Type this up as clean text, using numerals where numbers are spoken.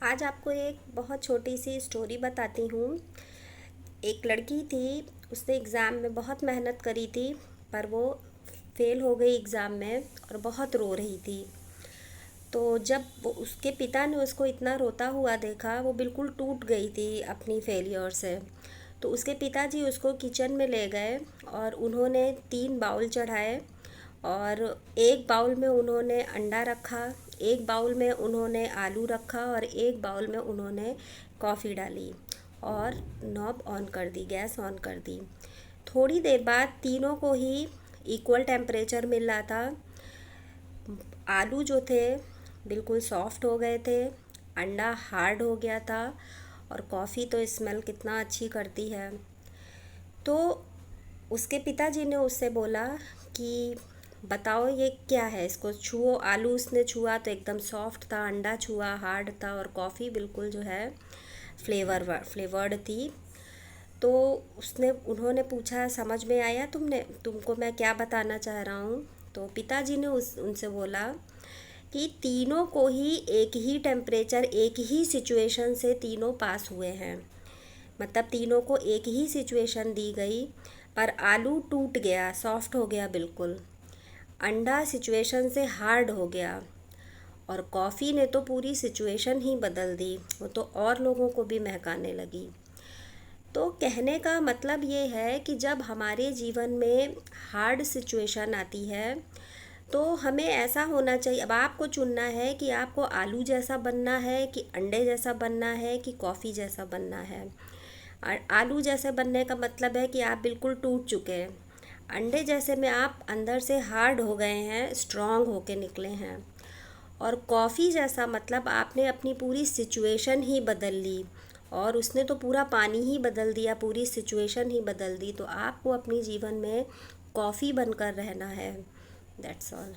आज आपको एक बहुत छोटी सी स्टोरी बताती हूँ। एक लड़की थी, उसने एग्ज़ाम में बहुत मेहनत करी थी, पर वो फेल हो गई एग्ज़ाम में और बहुत रो रही थी। तो जब वो उसके पिता ने उसको इतना रोता हुआ देखा, वो बिल्कुल टूट गई थी अपनी फेलियर से। तो उसके पिताजी उसको किचन में ले गए और उन्होंने 3 बाउल चढ़ाए और एक बाउल में उन्होंने अंडा रखा, एक बाउल में उन्होंने आलू रखा और एक बाउल में उन्होंने कॉफ़ी डाली और नॉब ऑन कर दी, गैस ऑन कर दी। थोड़ी देर बाद तीनों को ही इक्वल टेम्परेचर मिल रहा था। आलू जो थे बिल्कुल सॉफ्ट हो गए थे, अंडा हार्ड हो गया था और कॉफ़ी तो स्मेल कितना अच्छी करती है। तो उसके पिताजी ने उससे बोला कि बताओ ये क्या है, इसको छुओ। आलू उसने छुआ तो एकदम सॉफ्ट था, अंडा छुआ हार्ड था और कॉफ़ी बिल्कुल जो है फ्लेवर्ड थी। तो उन्होंने पूछा समझ में आया तुमको मैं क्या बताना चाह रहा हूँ। तो पिताजी ने उनसे बोला कि तीनों को ही एक ही टेम्परेचर, एक ही सिचुएशन से तीनों पास हुए हैं। मतलब तीनों को एक ही सिचुएशन दी गई, पर आलू टूट गया, सॉफ्ट हो गया बिल्कुल, अंडा सिचुएशन से हार्ड हो गया और कॉफ़ी ने तो पूरी सिचुएशन ही बदल दी, वो तो और लोगों को भी महकाने लगी। तो कहने का मतलब ये है कि जब हमारे जीवन में हार्ड सिचुएशन आती है तो हमें ऐसा होना चाहिए। अब आपको चुनना है कि आपको आलू जैसा बनना है कि अंडे जैसा बनना है कि कॉफ़ी जैसा बनना है। और आलू जैसे बनने का मतलब है कि आप बिल्कुल टूट चुके हैं। अंडे जैसे में आप अंदर से हार्ड हो गए हैं, स्ट्रॉन्ग होके निकले हैं। और कॉफ़ी जैसा मतलब आपने अपनी पूरी सिचुएशन ही बदल ली और उसने तो पूरा पानी ही बदल दिया, पूरी सिचुएशन ही बदल दी। तो आपको अपनी जीवन में कॉफ़ी बनकर रहना है। That's all.